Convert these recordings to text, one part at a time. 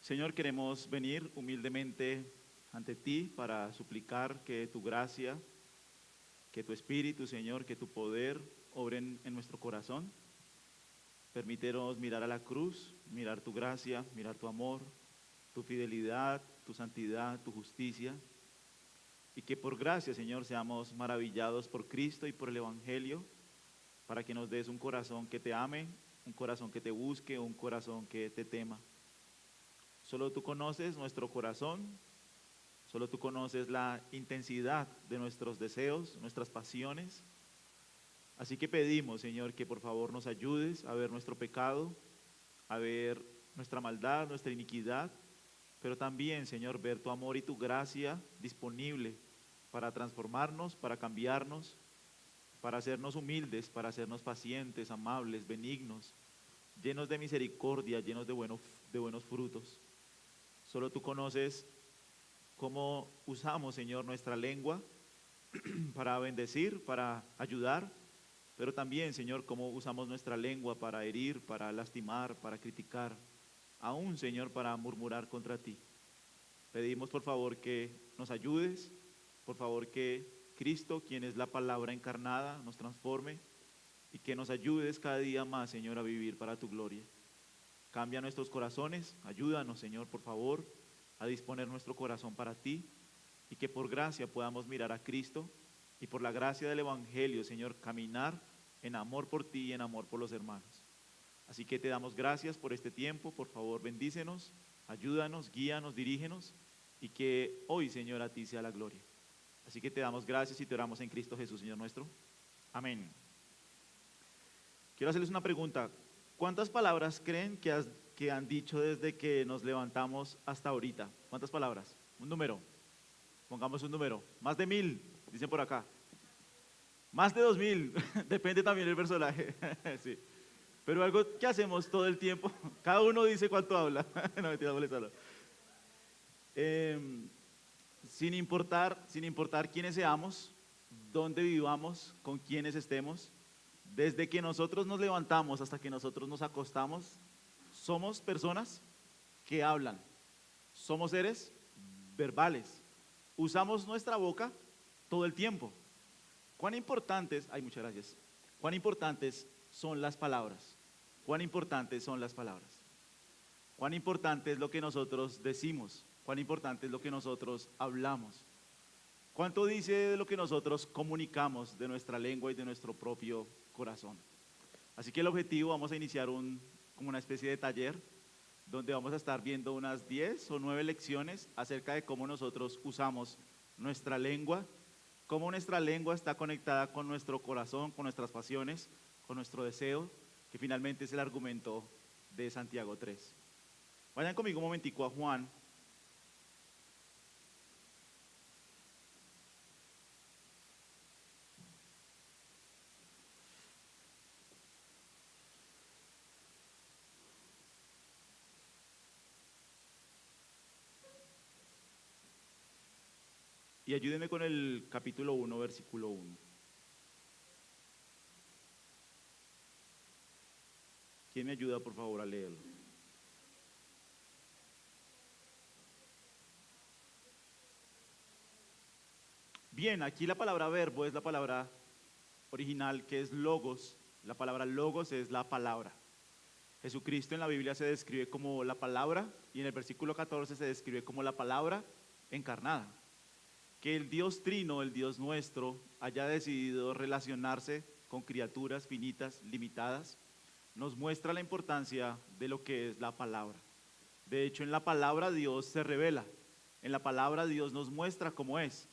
Señor, queremos venir humildemente ante ti para suplicar que tu gracia, que tu espíritu, Señor, que tu poder obren en nuestro corazón. Permítenos mirar a la cruz, mirar tu gracia, mirar tu amor, tu fidelidad, tu santidad, tu justicia. Y que por gracia, Señor, seamos maravillados por Cristo y por el Evangelio, para que nos des un corazón que te ame, un corazón que te busque, un corazón que te tema. Solo tú conoces nuestro corazón, solo tú conoces la intensidad de nuestros deseos, nuestras pasiones. Así que pedimos, Señor, que por favor nos ayudes a ver nuestro pecado, a ver nuestra maldad, nuestra iniquidad, pero también, Señor, ver tu amor y tu gracia disponible para transformarnos, para cambiarnos, para hacernos humildes, para hacernos pacientes, amables, benignos, llenos de misericordia, llenos de buenos frutos. Solo tú conoces cómo usamos, Señor, nuestra lengua para bendecir, para ayudar, pero también, Señor, cómo usamos nuestra lengua para herir, para lastimar, para criticar, aún, Señor, para murmurar contra ti. Pedimos, por favor, que nos ayudes, por favor, que Cristo, quien es la palabra encarnada, nos transforme y que nos ayudes cada día más, Señor, a vivir para tu gloria. Cambia nuestros corazones, ayúdanos, Señor, por favor, a disponer nuestro corazón para ti y que por gracia podamos mirar a Cristo y por la gracia del Evangelio, Señor, caminar en amor por ti y en amor por los hermanos. Así que te damos gracias por este tiempo, por favor, bendícenos, ayúdanos, guíanos, dirígenos y que hoy, Señor, a ti sea la gloria. Así que te damos gracias y te oramos en Cristo Jesús, Señor nuestro. Amén. Quiero hacerles una pregunta. ¿Cuántas palabras creen que han dicho desde que nos levantamos hasta ahorita? ¿Cuántas palabras? Un número. Pongamos un número. Más de 1000, dicen por acá. Más de 2000. Depende también del personaje. Sí. Pero algo que hacemos todo el tiempo. Cada uno dice cuánto habla. No, mentira, molestarlo. Sin importar quiénes seamos, dónde vivamos, con quiénes estemos, desde que nosotros nos levantamos hasta que nosotros nos acostamos, somos personas que hablan, somos seres verbales, usamos nuestra boca todo el tiempo. Muchas gracias. ¿Cuán importantes son las palabras? ¿Cuán importantes son las palabras? ¿Cuán importante es lo que nosotros decimos? ¿Cuán importante es lo que nosotros hablamos? ¿Cuánto dice de lo que nosotros comunicamos de nuestra lengua y de nuestro propio corazón? Así que el objetivo, vamos a iniciar como una especie de taller donde vamos a estar viendo unas 10 o 9 lecciones acerca de cómo nosotros usamos nuestra lengua, cómo nuestra lengua está conectada con nuestro corazón, con nuestras pasiones, con nuestro deseo, que finalmente es el argumento de Santiago 3. Vayan conmigo un momentico a Juan. Y ayúdenme con el capítulo 1, versículo 1. ¿Quién me ayuda, por favor, a leerlo? Bien, aquí la palabra verbo es la palabra original que es logos. La palabra logos es la palabra. Jesucristo en la Biblia se describe como la palabra y en el versículo 14 se describe como la palabra encarnada. Que el Dios Trino, el Dios nuestro, haya decidido relacionarse con criaturas finitas, limitadas, nos muestra la importancia de lo que es la palabra. De hecho, en la palabra Dios se revela. En la palabra Dios nos muestra cómo es.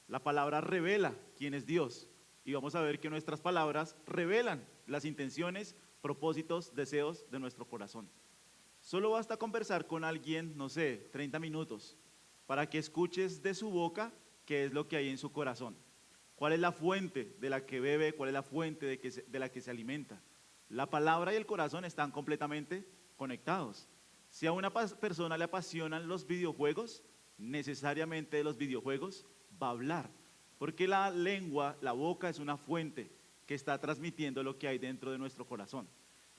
La palabra revela quién es Dios. Y vamos a ver que nuestras palabras revelan las intenciones, propósitos, deseos de nuestro corazón. Solo basta conversar con alguien, no sé, 30 minutos, para que escuches de su boca qué es lo que hay en su corazón. ¿Cuál es la fuente de la que bebe? ¿Cuál es la fuente de la que se alimenta? La palabra y el corazón están completamente conectados. Si a una persona le apasionan los videojuegos, necesariamente de los videojuegos va a hablar. Porque la lengua, la boca es una fuente que está transmitiendo lo que hay dentro de nuestro corazón.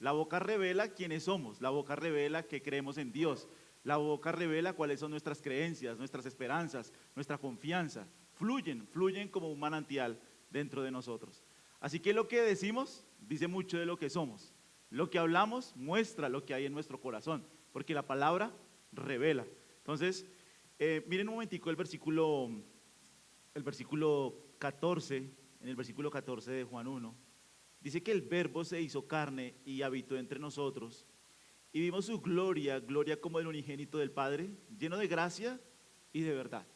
La boca revela quiénes somos, la boca revela que creemos en Dios, La boca revela cuáles son nuestras creencias, nuestras esperanzas, nuestra confianza. Fluyen como un manantial dentro de nosotros. Así que lo que decimos dice mucho de lo que somos. Lo que hablamos muestra lo que hay en nuestro corazón, porque la palabra revela. Entonces, miren un momentico el versículo 14, en el versículo 14 de Juan 1, dice que el Verbo se hizo carne y habitó entre nosotros, y vimos su gloria, gloria como del unigénito del Padre, lleno de gracia y de verdad.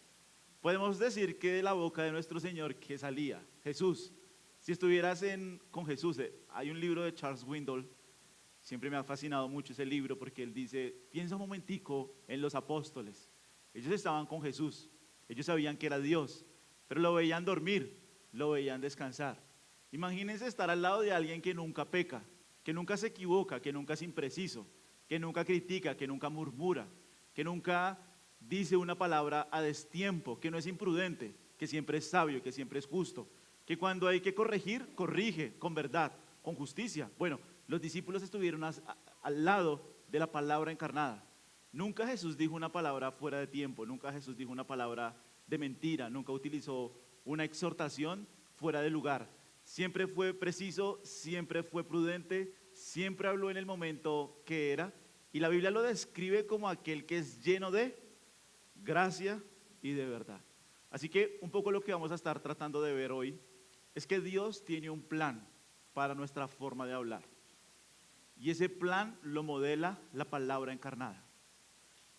Podemos decir que de la boca de nuestro Señor que salía Jesús. Si estuvieras con Jesús, hay un libro de Charles Swindoll, siempre me ha fascinado mucho ese libro porque él dice, piensa un momentico en los apóstoles. Ellos estaban con Jesús, ellos sabían que era Dios, pero lo veían dormir, lo veían descansar. Imagínense estar al lado de alguien que nunca peca, que nunca se equivoca, que nunca es impreciso, que nunca critica, que nunca murmura, que nunca dice una palabra a destiempo, que no es imprudente, que siempre es sabio, que siempre es justo, que cuando hay que corregir, corrige con verdad, con justicia. Bueno, los discípulos estuvieron al lado de la palabra encarnada. Nunca Jesús dijo una palabra fuera de tiempo, nunca Jesús dijo una palabra de mentira, nunca utilizó una exhortación fuera de lugar. Siempre fue preciso, siempre fue prudente, siempre habló en el momento que era, y la Biblia lo describe como aquel que es lleno de gracia y de verdad. Así que un poco lo que vamos a estar tratando de ver hoy es que Dios tiene un plan para nuestra forma de hablar. Y ese plan lo modela la palabra encarnada.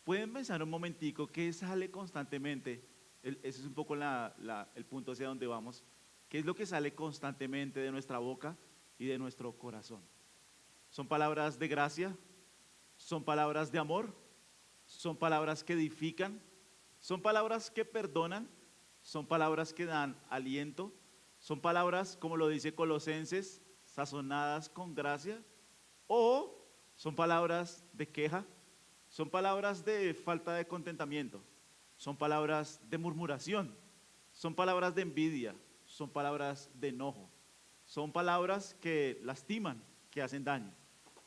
Pueden pensar un momentico que sale constantemente, ese es un poco el punto hacia donde vamos, qué es lo que sale constantemente de nuestra boca y de nuestro corazón. ¿Son palabras de gracia? ¿Son palabras de amor? ¿Son palabras que edifican? ¿Son palabras que perdonan? ¿Son palabras que dan aliento? ¿Son palabras, como lo dice Colosenses, sazonadas con gracia? ¿O son palabras de queja? ¿Son palabras de falta de contentamiento? ¿Son palabras de murmuración? ¿Son palabras de envidia? ¿Son palabras de enojo? ¿Son palabras que lastiman, que hacen daño?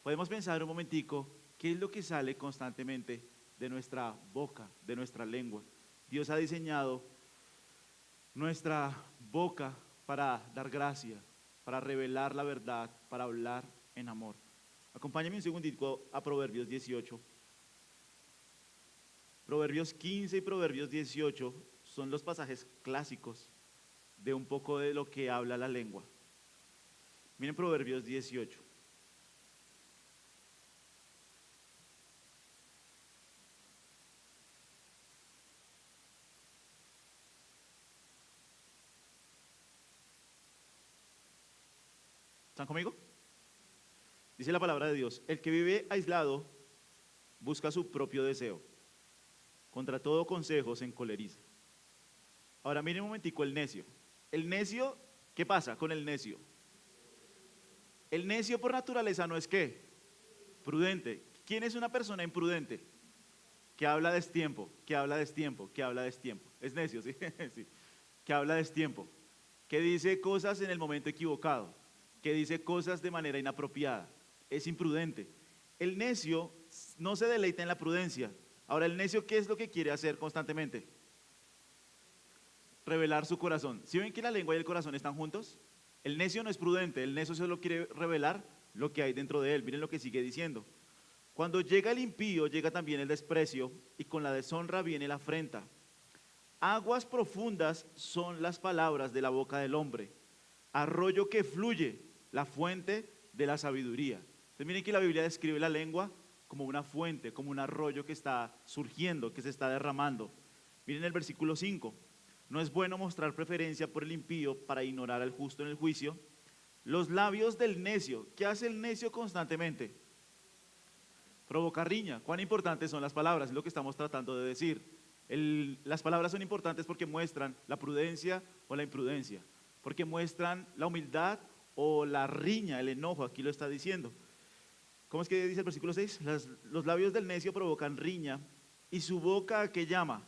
Podemos pensar un momentico, ¿qué es lo que sale constantemente de nuestra boca, de nuestra lengua? Dios ha diseñado nuestra boca para dar gracia, para revelar la verdad, para hablar en amor. Acompáñame un segundito a Proverbios 18. Proverbios 15 y Proverbios 18 son los pasajes clásicos de un poco de lo que habla la lengua. Miren Proverbios 18. ¿Están conmigo? Dice la palabra de Dios, el que vive aislado busca su propio deseo, contra todo consejo se encoleriza. Ahora miren un momentico el necio. El necio, ¿qué pasa con el necio? El necio por naturaleza no es ¿qué? Prudente. ¿Quién es una persona imprudente? Que habla a destiempo, que habla a destiempo, que habla a destiempo. Es necio, ¿sí? Sí. Que habla a destiempo, que dice cosas en el momento equivocado, que dice cosas de manera inapropiada. Es imprudente. El necio no se deleita en la prudencia. Ahora, el necio, ¿qué es lo que quiere hacer constantemente? Revelar su corazón. ¿Sí ven que la lengua y el corazón están juntos? El necio no es prudente, el necio solo quiere revelar lo que hay dentro de él. Miren lo que sigue diciendo. Cuando llega el impío, llega también el desprecio, y con la deshonra viene la afrenta. Aguas profundas son las palabras de la boca del hombre, arroyo que fluye, la fuente de la sabiduría. Entonces miren que la Biblia describe la lengua como una fuente, como un arroyo que está surgiendo, que se está derramando. Miren el versículo 5. No es bueno mostrar preferencia por el impío para ignorar al justo en el juicio. Los labios del necio, ¿qué hace el necio constantemente? Provoca riña. ¿Cuán importantes son las palabras? Es lo que estamos tratando de decir. Las palabras son importantes porque muestran la prudencia o la imprudencia, porque muestran la humildad o la riña, el enojo, aquí lo está diciendo. ¿Cómo es que dice el versículo 6? Los labios del necio provocan riña y su boca, ¿qué llama?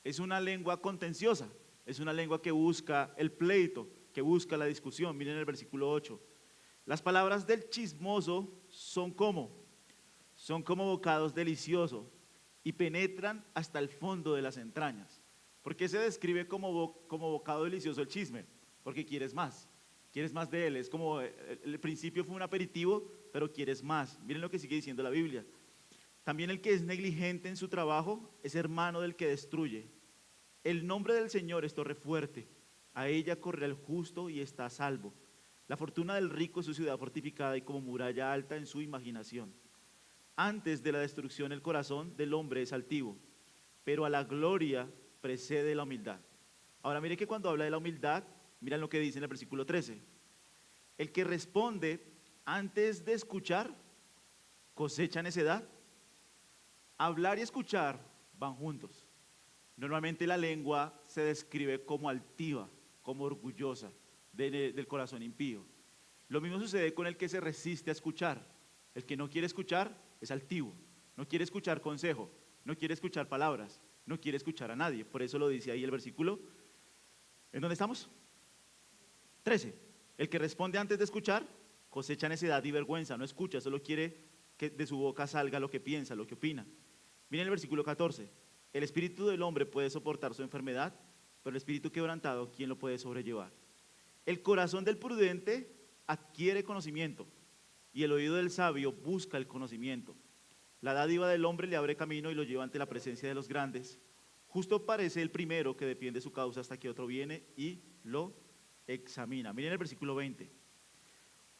Es una lengua contenciosa, es una lengua que busca el pleito, que busca la discusión. Miren el versículo 8. Las palabras del chismoso son como son como bocados deliciosos y penetran hasta el fondo de las entrañas. ¿Por qué se describe como bocado delicioso el chisme? Porque quieres más de él. Es como el principio fue un aperitivo, pero quieres más. Miren lo que sigue diciendo la Biblia. También el que es negligente en su trabajo es hermano del que destruye. El nombre del Señor es torre fuerte, a ella corre el justo y está a salvo. La fortuna del rico es su ciudad fortificada y como muralla alta en su imaginación. Antes de la destrucción el corazón del hombre es altivo, pero a la gloria precede la humildad. Ahora mire que cuando habla de la humildad, miren lo que dice en el versículo 13. El que responde antes de escuchar cosecha necedad. Hablar y escuchar van juntos. Normalmente la lengua se describe como altiva, como orgullosa del corazón impío. Lo mismo sucede con el que se resiste a escuchar. El que no quiere escuchar es altivo, no quiere escuchar consejo, no quiere escuchar palabras, no quiere escuchar a nadie. Por eso lo dice ahí el versículo. ¿En dónde estamos? 13. El que responde antes de escuchar cosecha necedad y vergüenza, no escucha, solo quiere que de su boca salga lo que piensa, lo que opina. Miren el versículo 14. El espíritu del hombre puede soportar su enfermedad, pero el espíritu quebrantado, ¿quién lo puede sobrellevar? El corazón del prudente adquiere conocimiento y el oído del sabio busca el conocimiento. La dádiva del hombre le abre camino y lo lleva ante la presencia de los grandes. Justo parece el primero que defiende su causa hasta que otro viene y lo examina. Miren el versículo 20.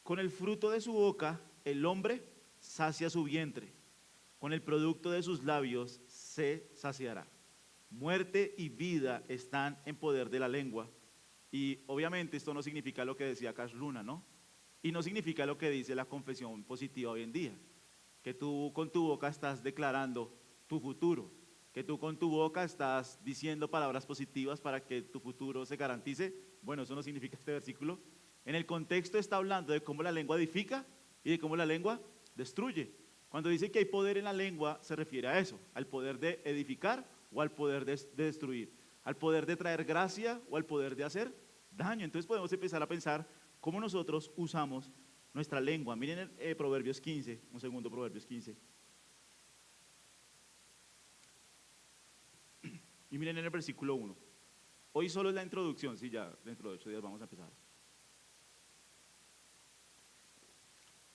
Con el fruto de su boca el hombre sacia su vientre, con el producto de sus labios se saciará. Muerte y vida están en poder de la lengua. Y obviamente esto no significa lo que decía Cash Luna, ¿no? Y no significa lo que dice la confesión positiva hoy en día, que tú con tu boca estás declarando tu futuro, que tú con tu boca estás diciendo palabras positivas para que tu futuro se garantice. Bueno, eso no significa este versículo. En el contexto está hablando de cómo la lengua edifica y de cómo la lengua destruye. Cuando dice que hay poder en la lengua, se refiere a eso, al poder de edificar o al poder de destruir, al poder de traer gracia o al poder de hacer daño. Entonces podemos empezar a pensar cómo nosotros usamos nuestra lengua. Miren Proverbios 15, un segundo, Proverbios 15. Y miren en el versículo 1. Hoy solo es la introducción, sí, ya dentro de 8 días vamos a empezar.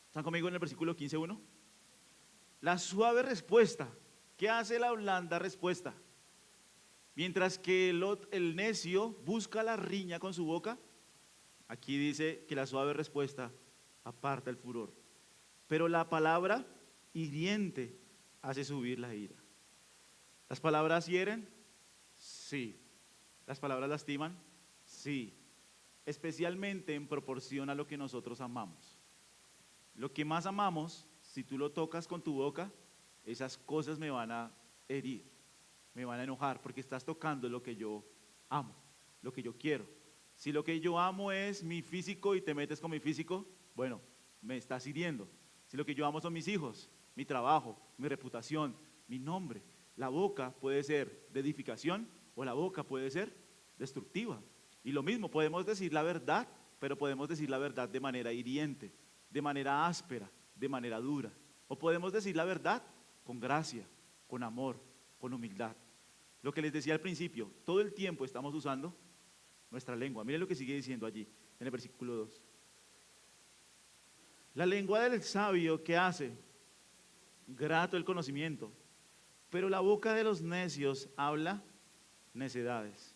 ¿Están conmigo en el versículo 15:1? La suave respuesta. ¿Qué hace la blanda respuesta? Mientras que el necio busca la riña con su boca, aquí dice que la suave respuesta aparta el furor. Pero la palabra hiriente hace subir la ira. ¿Las palabras hieren? Sí. ¿Las palabras lastiman? Sí. Especialmente en proporción a lo que nosotros amamos. Lo que más amamos, si tú lo tocas con tu boca, esas cosas me van a herir, me van a enojar, porque estás tocando lo que yo amo, lo que yo quiero. Si lo que yo amo es mi físico y te metes con mi físico, bueno, me estás hiriendo. Si lo que yo amo son mis hijos, mi trabajo, mi reputación, mi nombre, la boca puede ser de edificación o la boca puede ser destructiva. Y lo mismo, podemos decir la verdad, pero podemos decir la verdad de manera hiriente, de manera áspera, de manera dura. O podemos decir la verdad con gracia, con amor, con humildad. Lo que les decía al principio, todo el tiempo estamos usando nuestra lengua. Miren lo que sigue diciendo allí, en el versículo 2. La lengua del sabio, ¿qué hace? Grato el conocimiento, pero la boca de los necios habla necedades.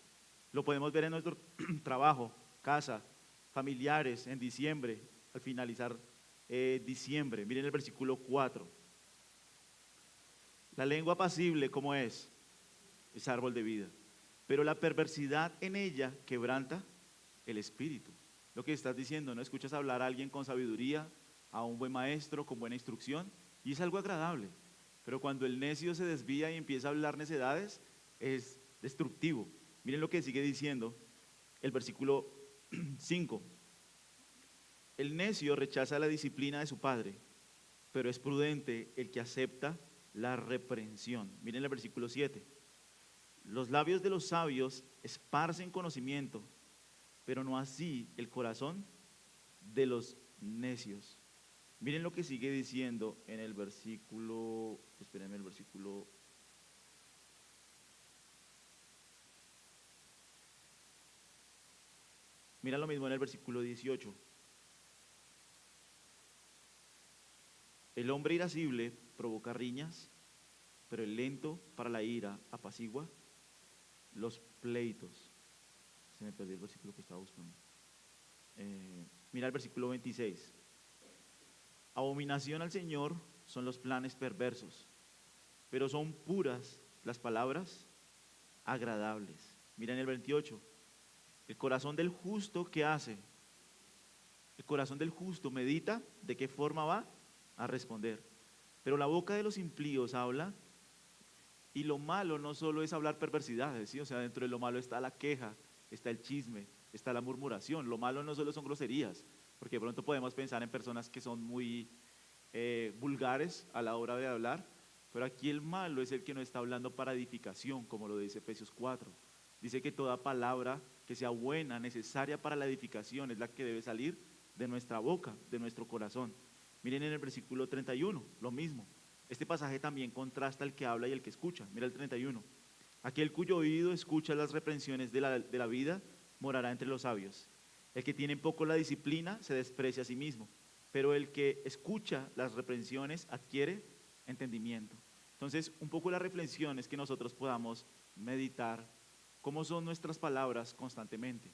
Lo podemos ver en nuestro trabajo, casa, familiares, en diciembre, al finalizar diciembre. Miren el versículo 4. La lengua apacible, ¿cómo es? Es árbol de vida, pero la perversidad en ella quebranta el espíritu. Lo que estás diciendo, ¿no? Escuchas hablar a alguien con sabiduría, a un buen maestro con buena instrucción, y es algo agradable. Pero cuando el necio se desvía y empieza a hablar necedades, es destructivo. Miren lo que sigue diciendo el versículo 5. El necio rechaza la disciplina de su padre, pero es prudente el que acepta la reprensión. Miren el versículo 7. Los labios de los sabios esparcen conocimiento, pero no así el corazón de los necios. Miren lo que sigue diciendo en el versículo, espérenme, el versículo, mira lo mismo en el versículo 18. El hombre irascible provoca riñas, pero el lento para la ira apacigua los pleitos. Se me perdió el versículo que estaba buscando. Mira el versículo 26. Abominación al Señor son los planes perversos, pero son puras las palabras agradables. Mira en el 28. El corazón del justo, ¿qué hace? El corazón del justo medita de qué forma va a responder. Pero la boca de los impíos habla, y lo malo no solo es hablar perversidades, ¿sí? O sea, dentro de lo malo está la queja, está el chisme, está la murmuración. Lo malo no solo son groserías, porque de pronto podemos pensar en personas que son muy vulgares a la hora de hablar, pero aquí el malo es el que no está hablando para edificación, como lo dice Efesios 4. Dice que toda palabra que sea buena, necesaria para la edificación, es la que debe salir de nuestra boca, de nuestro corazón. Miren en el versículo 31, lo mismo. Este pasaje también contrasta el que habla y el que escucha. Mira el 31. Aquel cuyo oído escucha las reprensiones de la vida, morará entre los sabios. El que tiene poco la disciplina se desprecia a sí mismo, pero el que escucha las reprensiones adquiere entendimiento. Entonces, un poco la reflexión es que nosotros podamos meditar cómo son nuestras palabras constantemente.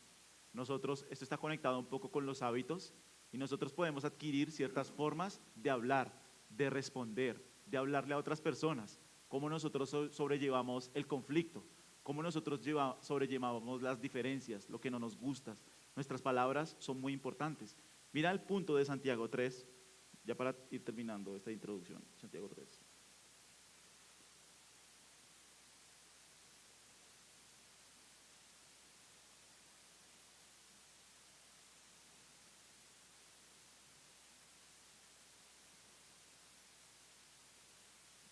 Nosotros, esto está conectado un poco con los hábitos, y nosotros podemos adquirir ciertas formas de hablar, de responder, de hablarle a otras personas, cómo nosotros sobrellevamos el conflicto, cómo nosotros sobrellevamos las diferencias, lo que no nos gusta. Nuestras palabras son muy importantes. Mira el punto de Santiago 3, ya para ir terminando esta introducción, Santiago 3.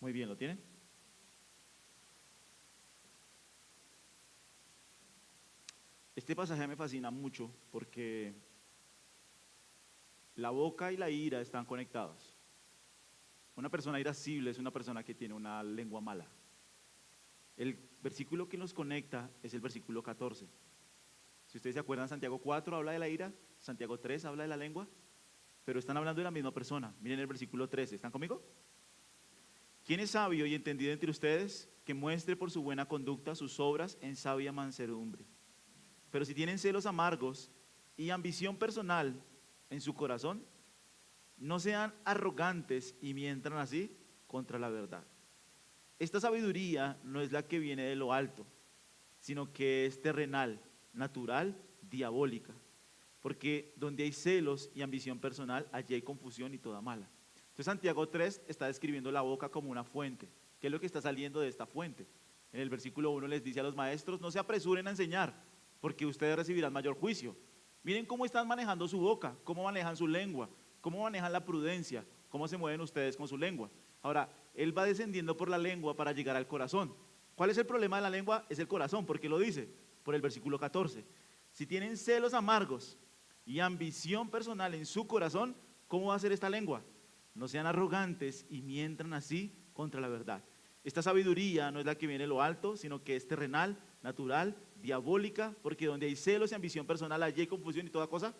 Muy bien, ¿lo tienen? Este pasaje me fascina mucho porque la boca y la ira están conectados. Una persona irascible es una persona que tiene una lengua mala. El versículo que nos conecta es el versículo 14. Si ustedes se acuerdan, Santiago 4 habla de la ira, Santiago 3 habla de la lengua, pero están hablando de la misma persona. Miren el versículo 13, ¿están conmigo? ¿Quién es sabio y entendido entre ustedes? Que muestre por su buena conducta sus obras en sabia mansedumbre. Pero si tienen celos amargos y ambición personal en su corazón, no sean arrogantes y mientan así contra la verdad. Esta sabiduría no es la que viene de lo alto, sino que es terrenal, natural, diabólica. Porque donde hay celos y ambición personal, allí hay confusión y toda mala. Entonces Santiago 3 está describiendo la boca como una fuente. ¿Qué es lo que está saliendo de esta fuente? En el versículo 1 les dice a los maestros, no se apresuren a enseñar, porque ustedes recibirán mayor juicio. Miren cómo están manejando su boca, cómo manejan su lengua, cómo manejan la prudencia, cómo se mueven ustedes con su lengua. Ahora, él va descendiendo por la lengua para llegar al corazón. ¿Cuál es el problema de la lengua? Es el corazón, porque lo dice por el versículo 14. Si tienen celos amargos y ambición personal en su corazón, ¿cómo va a ser esta lengua? No sean arrogantes y mientan así contra la verdad. Esta sabiduría no es la que viene de lo alto, sino que es terrenal, natural, diabólica, porque donde hay celos y ambición personal, allí hay confusión y toda cosa.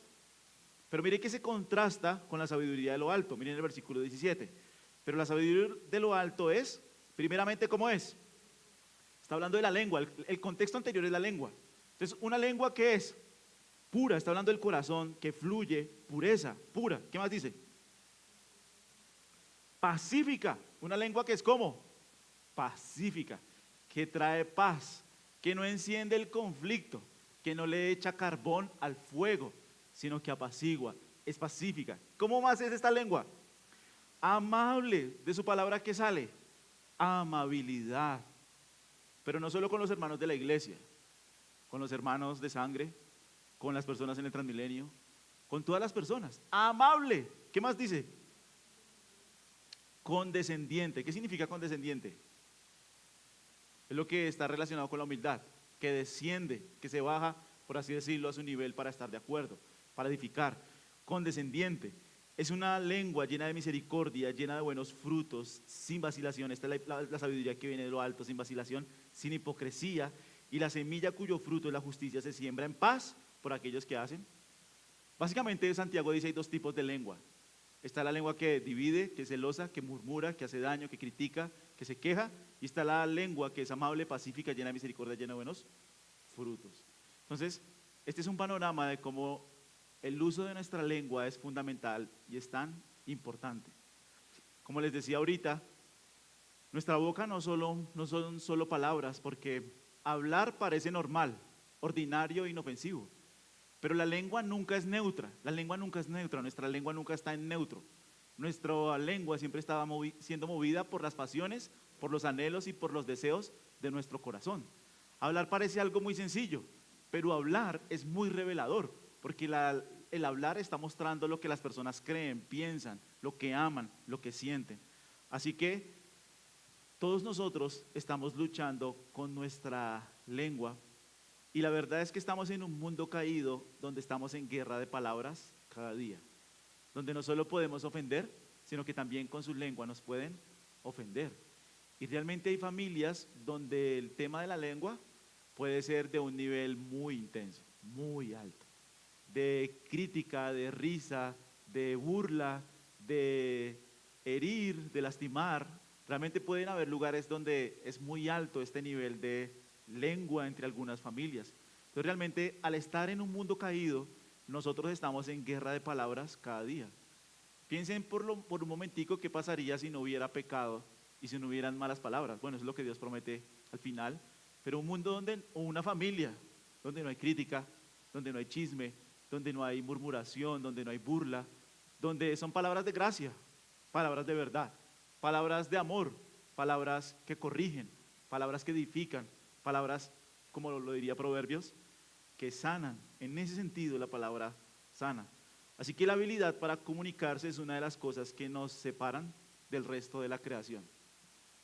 Pero mire que se contrasta con la sabiduría de lo alto. Miren el versículo 17. Pero la sabiduría de lo alto es, primeramente, ¿cómo es? Está hablando de la lengua, el contexto anterior es la lengua. Entonces, una lengua que es pura, está hablando del corazón, que fluye, pureza, pura. ¿Qué más dice? Pacífica, una lengua que es ¿cómo? Pacífica, que trae paz, que no enciende el conflicto, que no le echa carbón al fuego, sino que apacigua, es pacífica. ¿Cómo más es esta lengua? Amable, de su palabra que sale, amabilidad. Pero no solo con los hermanos de la iglesia, con los hermanos de sangre, con las personas en el Transmilenio, con todas las personas. Amable, ¿qué más dice? Condescendiente. ¿Qué significa condescendiente? Es lo que está relacionado con la humildad, que desciende, que se baja, por así decirlo, a su nivel para estar de acuerdo, para edificar. Condescendiente. Es una lengua llena de misericordia, llena de buenos frutos, sin vacilación. Esta es la sabiduría que viene de lo alto, sin vacilación, sin hipocresía. Y la semilla cuyo fruto es la justicia se siembra en paz por aquellos que hacen. Básicamente Santiago dice hay dos tipos de lengua. Está la lengua que divide, que es celosa, que murmura, que hace daño, que critica, que se queja. Y está la lengua que es amable, pacífica, llena de misericordia, llena de buenos frutos. Entonces, este es un panorama de cómo el uso de nuestra lengua es fundamental y es tan importante. Como les decía ahorita, nuestra boca no son solo palabras, porque hablar parece normal, ordinario e inofensivo. Pero la lengua nunca es neutra, nuestra lengua nunca está en neutro. Nuestra lengua siempre estaba siendo movida por las pasiones, por los anhelos y por los deseos de nuestro corazón. Hablar parece algo muy sencillo, pero hablar es muy revelador, porque el hablar está mostrando lo que las personas creen, piensan, lo que aman, lo que sienten. Así que todos nosotros estamos luchando con nuestra lengua. Y la verdad es que estamos en un mundo caído donde estamos en guerra de palabras cada día, donde no solo podemos ofender, sino que también con su lengua nos pueden ofender. Y realmente hay familias donde el tema de la lengua puede ser de un nivel muy intenso, muy alto, de crítica, de risa, de burla, de herir, de lastimar. Realmente pueden haber lugares donde es muy alto este nivel de lengua entre algunas familias. Entonces realmente al estar en un mundo caído, nosotros estamos en guerra de palabras cada día. Piensen por un momentico qué pasaría si no hubiera pecado y si no hubieran malas palabras. Bueno, eso es lo que Dios promete al final. Pero un mundo o una familia donde no hay crítica, donde no hay chisme, donde no hay murmuración, donde no hay burla, donde son palabras de gracia, palabras de verdad, palabras de amor, palabras que corrigen, palabras que edifican, palabras, como lo diría Proverbios, que sanan. En ese sentido la palabra sana. Así que la habilidad para comunicarse es una de las cosas que nos separan del resto de la creación.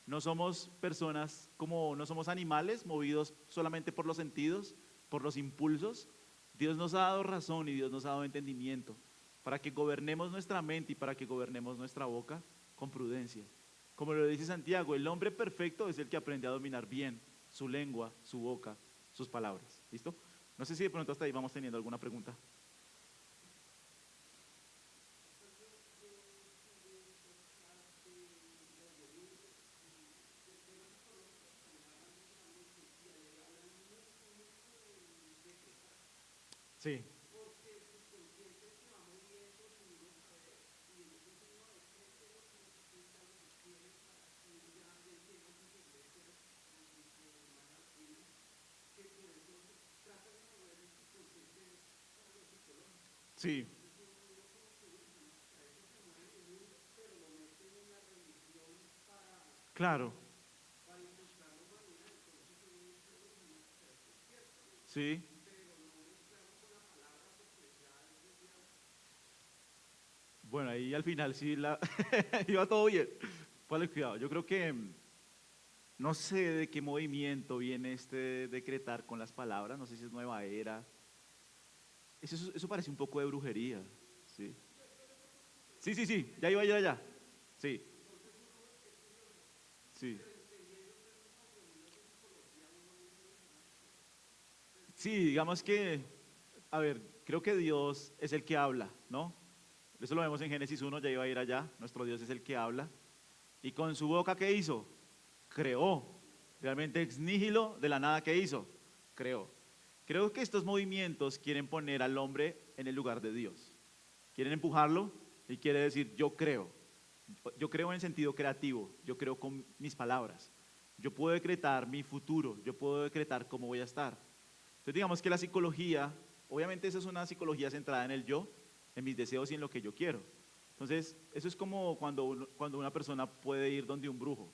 No somos personas no somos animales movidos solamente por los sentidos, por los impulsos. Dios nos ha dado razón y Dios nos ha dado entendimiento para que gobernemos nuestra mente y para que gobernemos nuestra boca con prudencia. Como lo dice Santiago, el hombre perfecto es el que aprende a dominar bien su lengua, su boca, sus palabras. ¿Listo? No sé si de pronto hasta ahí vamos teniendo alguna pregunta. Sí, sí, claro, sí. Bueno, ahí al final sí iba todo bien. Ponle cuidado. Yo creo que no sé de qué movimiento viene este decretar con las palabras. No sé si es nueva era. Eso parece un poco de brujería. Sí, sí, sí, sí. Ya iba a ir allá. Sí, sí. Sí, digamos que, a ver, creo que Dios es el que habla, ¿no? Eso lo vemos en Génesis 1, ya iba a ir allá. Nuestro Dios es el que habla. Y con su boca, ¿qué hizo? Creó. Realmente ex nihilo, de la nada, ¿qué hizo? Creó. Creo que estos movimientos quieren poner al hombre en el lugar de Dios. Quieren empujarlo y quiere decir, yo creo. Yo creo en el sentido creativo, yo creo con mis palabras. Yo puedo decretar mi futuro, yo puedo decretar cómo voy a estar. Entonces digamos que la psicología, obviamente esa es una psicología centrada en el yo, en mis deseos y en lo que yo quiero. Entonces eso es como cuando una persona puede ir donde un brujo.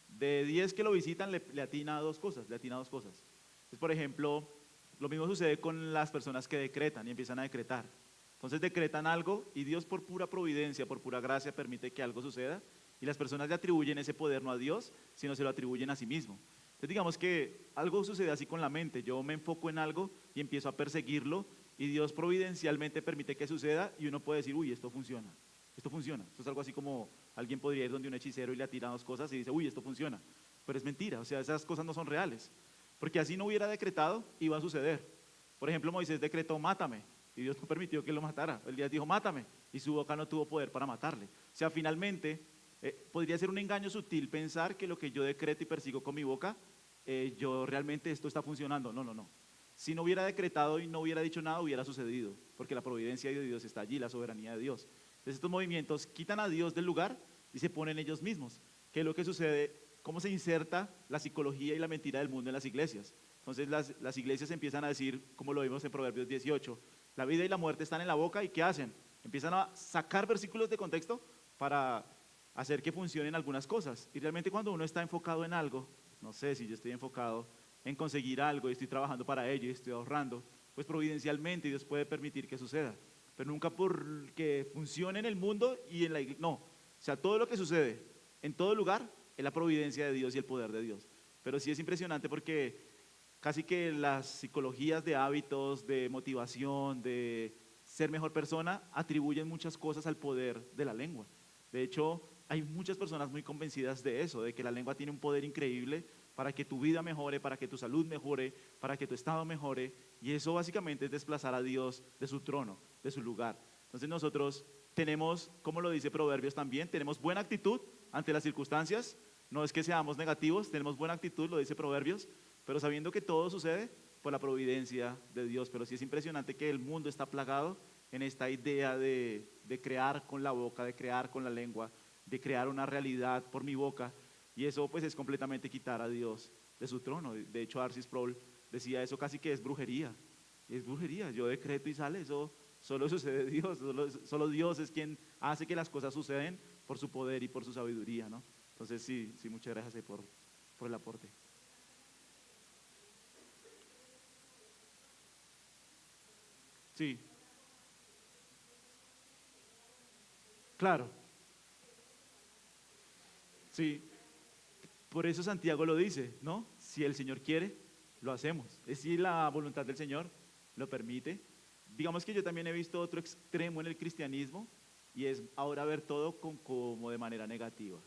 De 10 que lo visitan le atina a dos cosas, le atina a dos cosas. Entonces, por ejemplo, lo mismo sucede con las personas que decretan y empiezan a decretar. Entonces decretan algo y Dios por pura providencia, por pura gracia permite que algo suceda y las personas le atribuyen ese poder no a Dios, sino se lo atribuyen a sí mismo. Entonces digamos que algo sucede así con la mente, yo me enfoco en algo y empiezo a perseguirlo y Dios providencialmente permite que suceda y uno puede decir, uy, esto funciona. esto funciona. Esto es algo así como alguien podría ir donde un hechicero y le atira dos cosas y dice, uy, esto funciona. Pero es mentira, o sea, esas cosas no son reales. Porque así no hubiera decretado, iba a suceder. Por ejemplo, Moisés decretó, mátame, y Dios no permitió que lo matara. El día dijo, mátame, y su boca no tuvo poder para matarle. O sea, finalmente, podría ser un engaño sutil pensar que lo que yo decreto y persigo con mi boca, yo realmente esto está funcionando. No, no, no. Si no hubiera decretado y no hubiera dicho nada, hubiera sucedido, porque la providencia de Dios está allí, la soberanía de Dios. Entonces estos movimientos quitan a Dios del lugar y se ponen ellos mismos. ¿Qué es lo que sucede? ¿Cómo se inserta la psicología y la mentira del mundo en las iglesias? Entonces las iglesias empiezan a decir, como lo vimos en Proverbios 18, la vida y la muerte están en la boca, ¿y qué hacen? Empiezan a sacar versículos de contexto para hacer que funcionen algunas cosas. Y realmente cuando uno está enfocado en algo, no sé si yo estoy enfocado en conseguir algo y estoy trabajando para ello y estoy ahorrando, pues providencialmente Dios puede permitir que suceda, pero nunca porque funcione en el mundo y en la iglesia, no, o sea, todo lo que sucede en todo lugar es la providencia de Dios y el poder de Dios. Pero sí es impresionante porque casi que las psicologías de hábitos, de motivación, de ser mejor persona, atribuyen muchas cosas al poder de la lengua. De hecho, hay muchas personas muy convencidas de eso, de que la lengua tiene un poder increíble para que tu vida mejore, para que tu salud mejore, para que tu estado mejore, y eso básicamente es desplazar a Dios de su trono, de su lugar. Entonces nosotros tenemos, como lo dice Proverbios también, tenemos buena actitud ante las circunstancias, no es que seamos negativos, tenemos buena actitud, lo dice Proverbios, pero sabiendo que todo sucede por la providencia de Dios. Pero sí es impresionante que el mundo está plagado en esta idea de crear con la boca, de crear con la lengua, de crear una realidad por mi boca, y eso pues es completamente quitar a Dios de su trono. De hecho, Arcis Sproul decía eso casi que es brujería. Es brujería, yo decreto y sale, eso solo sucede Dios, solo Dios es quien hace que las cosas suceden por su poder y por su sabiduría, ¿no? Entonces sí, sí, muchas gracias por el aporte. Sí, claro, sí, por eso Santiago lo dice, ¿no? Si el Señor quiere, lo hacemos. Es si la voluntad del Señor lo permite. Digamos que yo también he visto otro extremo en el cristianismo y es ahora ver todo como de manera negativa.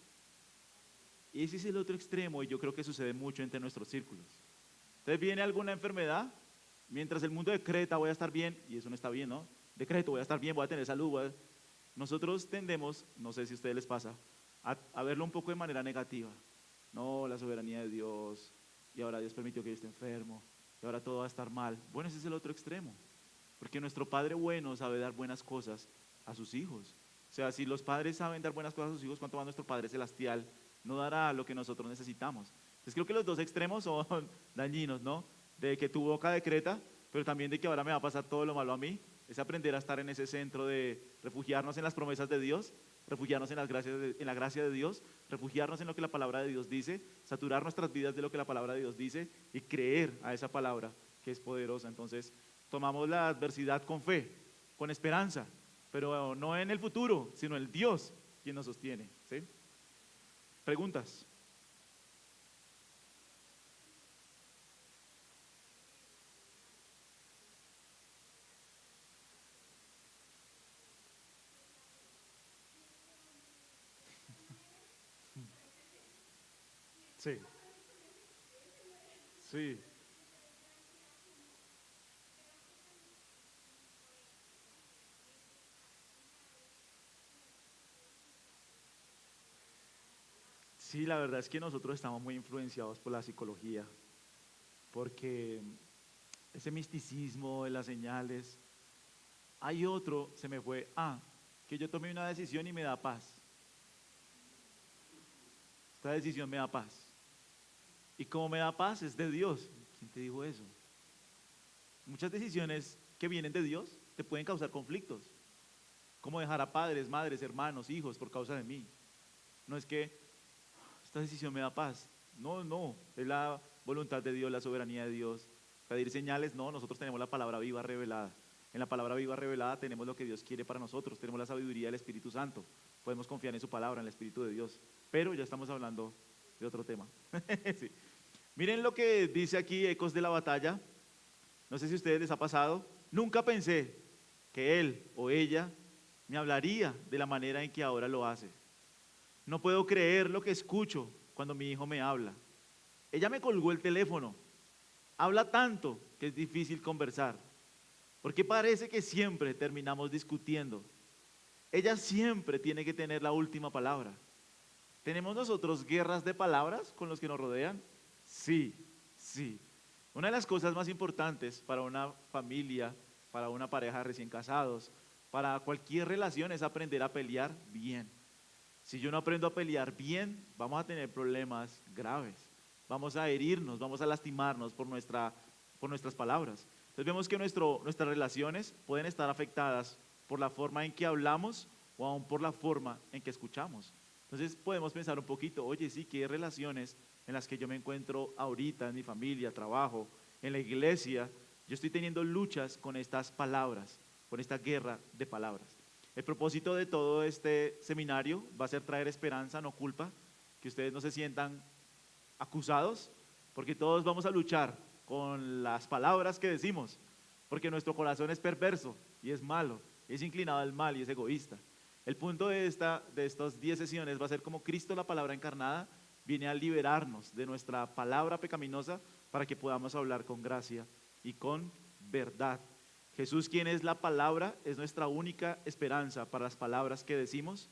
Ese es el otro extremo y yo creo que sucede mucho entre nuestros círculos. Entonces viene alguna enfermedad, mientras el mundo decreta voy a estar bien, y eso no está bien, ¿no? Decreto voy a estar bien, voy a tener salud. Nosotros tendemos, no sé si a ustedes les pasa, a verlo un poco de manera negativa. No, la soberanía de Dios, y ahora Dios permitió que yo esté enfermo, y ahora todo va a estar mal. Bueno, ese es el otro extremo, porque nuestro Padre bueno sabe dar buenas cosas a sus hijos. O sea, si los padres saben dar buenas cosas a sus hijos, ¿cuánto más nuestro Padre Celestial no dará lo que nosotros necesitamos? Entonces creo que los dos extremos son dañinos, ¿no? De que tu boca decreta, pero también de que ahora me va a pasar todo lo malo a mí. Es aprender a estar en ese centro de refugiarnos en las promesas de Dios, refugiarnos en, en la gracia de Dios, refugiarnos en lo que la palabra de Dios dice, saturar nuestras vidas de lo que la palabra de Dios dice y creer a esa palabra que es poderosa. Entonces tomamos la adversidad con fe, con esperanza, pero no en el futuro, sino en el Dios quien nos sostiene. ¿Sí? ¿Preguntas? Sí, sí, sí, la verdad es que nosotros estamos muy influenciados por la psicología, porque ese misticismo de las señales, hay otro, se me fue, que yo tomé una decisión y me da paz. Esta decisión me da paz. Y como me da paz es de Dios. ¿Quién te dijo eso? Muchas decisiones que vienen de Dios te pueden causar conflictos. Como dejar a padres, madres, hermanos, hijos por causa de mí. No es que esta decisión me da paz. No, no. Es la voluntad de Dios, la soberanía de Dios. Pedir señales, no. Nosotros tenemos la palabra viva revelada. En la palabra viva revelada tenemos lo que Dios quiere para nosotros. Tenemos la sabiduría del Espíritu Santo. Podemos confiar en su palabra, en el Espíritu de Dios. Pero ya estamos hablando de otro tema. Sí. Miren lo que dice aquí Ecos de la Batalla. No sé si a ustedes les ha pasado. Nunca pensé que él o ella me hablaría de la manera en que ahora lo hace. No puedo creer lo que escucho cuando mi hijo me habla. Ella me colgó el teléfono. Habla tanto que es difícil conversar, porque parece que siempre terminamos discutiendo. Ella siempre tiene que tener la última palabra. ¿Tenemos nosotros guerras de palabras con los que nos rodean? Sí, sí. Una de las cosas más importantes para una familia, para una pareja recién casados, para cualquier relación es aprender a pelear bien. Si yo no aprendo a pelear bien, vamos a tener problemas graves. Vamos a herirnos, vamos a lastimarnos por nuestras palabras. Entonces vemos que nuestras relaciones pueden estar afectadas por la forma en que hablamos o aún por la forma en que escuchamos. Entonces podemos pensar un poquito, oye, sí, ¿qué relaciones en las que yo me encuentro ahorita en mi familia, trabajo, en la iglesia? Yo estoy teniendo luchas con estas palabras, con esta guerra de palabras. El propósito de todo este seminario va a ser traer esperanza, no culpa, que ustedes no se sientan acusados, porque todos vamos a luchar con las palabras que decimos, porque nuestro corazón es perverso y es malo, es inclinado al mal y es egoísta. El punto de estas 10 sesiones va a ser como Cristo, la palabra encarnada, viene a liberarnos de nuestra palabra pecaminosa para que podamos hablar con gracia y con verdad. Jesús, quien es la palabra, es nuestra única esperanza para las palabras que decimos.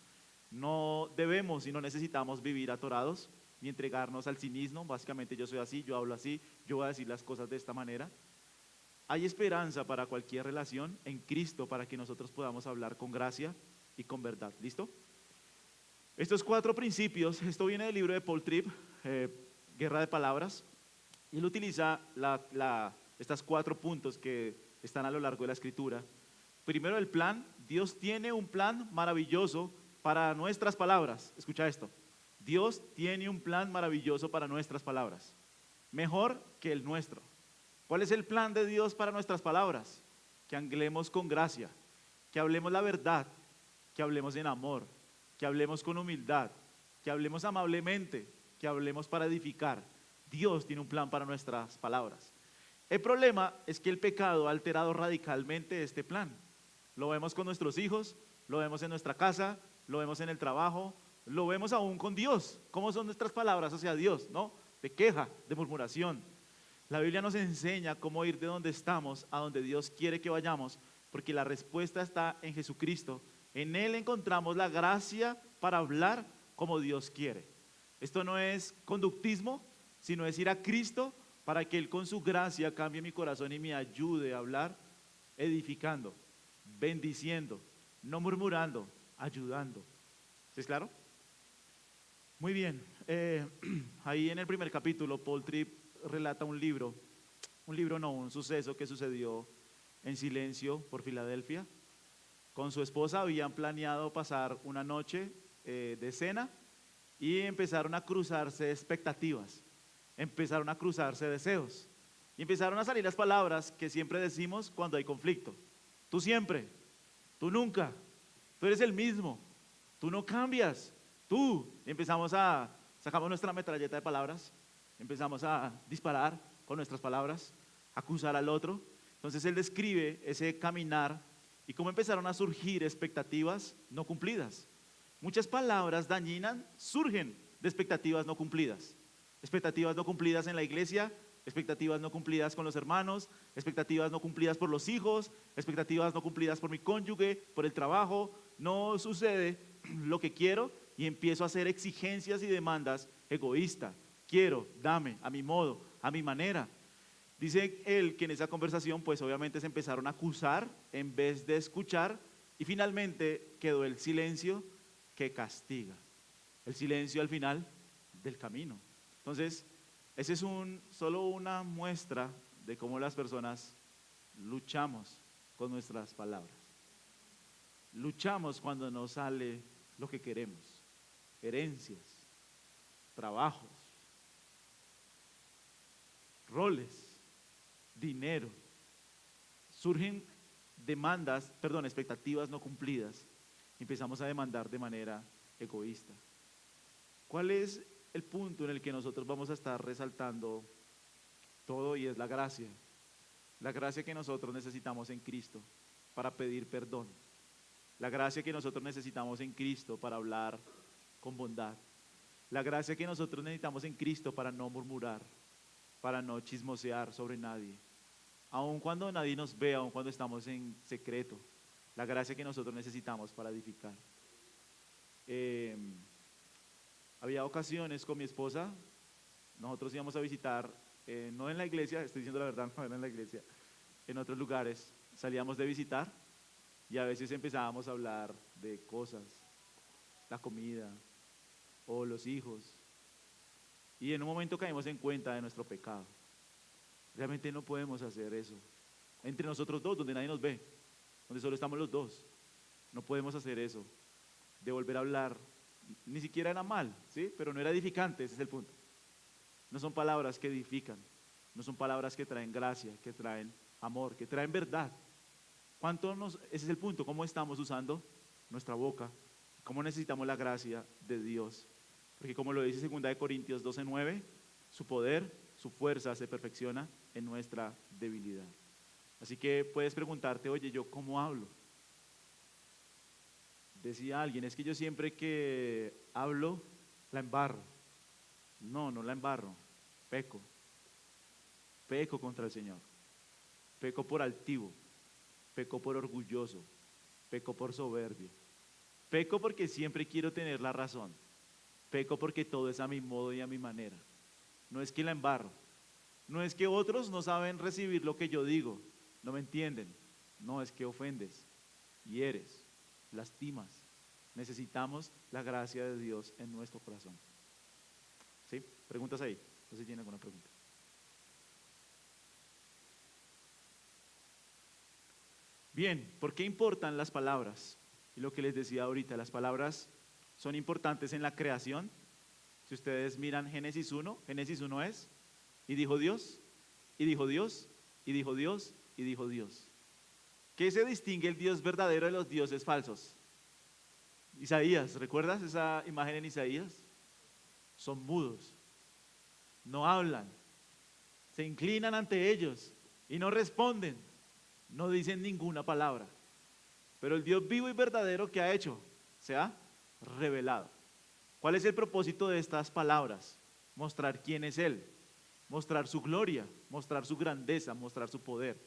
No debemos y no necesitamos vivir atorados ni entregarnos al cinismo. Básicamente yo soy así, yo hablo así, yo voy a decir las cosas de esta manera. Hay esperanza para cualquier relación en Cristo para que nosotros podamos hablar con gracia y con verdad. ¿Listo? Estos 4 principios, esto viene del libro de Paul Tripp, Guerra de Palabras, y él utiliza estos 4 puntos que están a lo largo de la escritura. Primero, el plan. Dios tiene un plan maravilloso para nuestras palabras. Escucha esto. Dios tiene un plan maravilloso para nuestras palabras, mejor que el nuestro. ¿Cuál es el plan de Dios para nuestras palabras? Que hablemos con gracia, que hablemos la verdad, que hablemos en amor, que hablemos con humildad, que hablemos amablemente, que hablemos para edificar. Dios tiene un plan para nuestras palabras. El problema es que el pecado ha alterado radicalmente este plan. Lo vemos con nuestros hijos, lo vemos en nuestra casa, lo vemos en el trabajo, lo vemos aún con Dios. ¿Cómo son nuestras palabras hacia Dios? ¿No? De queja, de murmuración. La Biblia nos enseña cómo ir de donde estamos a donde Dios quiere que vayamos, porque la respuesta está en Jesucristo. En Él encontramos la gracia para hablar como Dios quiere. Esto no es conductismo, sino es ir a Cristo para que Él con su gracia cambie mi corazón y me ayude a hablar edificando, bendiciendo, no murmurando, ayudando. ¿Sí es claro? Muy bien. Ahí en el primer capítulo, Paul Tripp relata un suceso que sucedió en silencio por Filadelfia. Con su esposa habían planeado pasar una noche de cena y empezaron a cruzarse expectativas, empezaron a cruzarse deseos y empezaron a salir las palabras que siempre decimos cuando hay conflicto. Tú siempre, tú nunca, tú eres el mismo, tú no cambias, tú. Sacamos nuestra metralleta de palabras, empezamos a disparar con nuestras palabras, a acusar al otro. Entonces él describe ese caminar y cómo empezaron a surgir expectativas no cumplidas. Muchas palabras dañinas surgen de expectativas no cumplidas. Expectativas no cumplidas en la iglesia, expectativas no cumplidas con los hermanos, expectativas no cumplidas por los hijos, expectativas no cumplidas por mi cónyuge, por el trabajo. No sucede lo que quiero y empiezo a hacer exigencias y demandas egoístas. Quiero, dame, a mi modo, a mi manera. Dice él que en esa conversación pues obviamente se empezaron a acusar en vez de escuchar y finalmente quedó el silencio que castiga. El silencio al final del camino. Entonces, ese es solo una muestra de cómo las personas luchamos con nuestras palabras. Luchamos cuando nos sale lo que queremos. Herencias, trabajos, roles, dinero. Surgen expectativas no cumplidas. Empezamos a demandar de manera egoísta. ¿Cuál es el punto en el que nosotros vamos a estar resaltando todo? Y es la gracia. La gracia que nosotros necesitamos en Cristo para pedir perdón. La gracia que nosotros necesitamos en Cristo para hablar con bondad. La gracia que nosotros necesitamos en Cristo para no murmurar, para no chismosear sobre nadie. Aun cuando nadie nos ve, aun cuando estamos en secreto. La gracia que nosotros necesitamos para edificar. Había ocasiones con mi esposa, nosotros íbamos a visitar, no en la iglesia, estoy diciendo la verdad, no era en la iglesia, en otros lugares, salíamos de visitar y a veces empezábamos a hablar de cosas, la comida o los hijos, y en un momento caímos en cuenta de nuestro pecado. Realmente no podemos hacer eso entre nosotros dos, donde nadie nos ve, donde solo estamos los dos. No podemos hacer eso, de volver a hablar. Ni siquiera era mal, ¿sí? Pero no era edificante, ese es el punto. No son palabras que edifican, no son palabras que traen gracia, que traen amor, que traen verdad. Ese es el punto, cómo estamos usando nuestra boca, cómo necesitamos la gracia de Dios. Porque como lo dice 2 Corintios 12:9, su poder, su fuerza se perfecciona en nuestra debilidad. Así que puedes preguntarte, oye, ¿yo cómo hablo? Decía alguien, es que yo siempre que hablo, la embarro. No, no la embarro, peco. Peco contra el Señor. Peco por altivo, peco por orgulloso, peco por soberbio. Peco porque siempre quiero tener la razón. Peco porque todo es a mi modo y a mi manera. No es que la embarro. No es que otros no saben recibir lo que yo digo, no me entienden. No, es que ofendes, hieres, lastimas. Necesitamos la gracia de Dios en nuestro corazón. ¿Sí? ¿Preguntas ahí? No sé si tienen alguna pregunta. Bien, ¿por qué importan las palabras? Y lo que les decía ahorita, las palabras son importantes en la creación. Si ustedes miran Génesis 1 es, y dijo Dios, y dijo Dios, y dijo Dios, y dijo Dios. ¿Qué se distingue el Dios verdadero de los dioses falsos? Isaías, ¿recuerdas esa imagen en Isaías? Son mudos, no hablan, se inclinan ante ellos y no responden, no dicen ninguna palabra. Pero el Dios vivo y verdadero, ¿qué ha hecho? Se ha revelado. ¿Cuál es el propósito de estas palabras? Mostrar quién es Él, mostrar su gloria, mostrar su grandeza, mostrar su poder.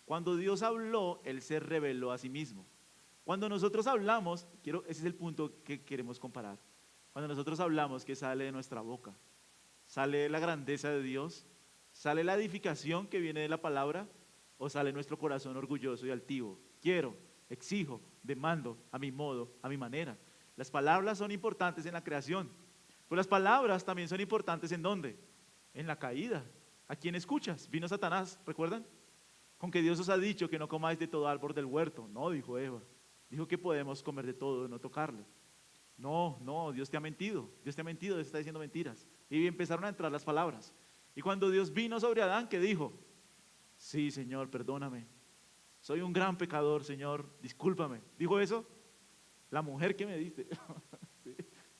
Cuando Dios habló, Él se reveló a sí mismo. Cuando nosotros hablamos, ese es el punto que queremos comparar. Cuando nosotros hablamos, ¿qué sale de nuestra boca? ¿Sale la grandeza de Dios? ¿Sale la edificación que viene de la palabra? ¿O sale nuestro corazón orgulloso y altivo? Quiero, exijo, demando, a mi modo, a mi manera. Las palabras son importantes en la creación, pero las palabras también son importantes ¿en dónde? En la caída. ¿A quién escuchas? Vino Satanás, ¿recuerdan? Con que Dios os ha dicho que no comáis de todo árbol del huerto. No, dijo Eva. Dijo que podemos comer de todo, no tocarlo. No, Dios te ha mentido, Dios está diciendo mentiras. Y empezaron a entrar las palabras. Y cuando Dios vino sobre Adán, ¿qué dijo? Sí, Señor, perdóname. Soy un gran pecador, Señor, discúlpame. ¿Dijo eso? La mujer que me diste.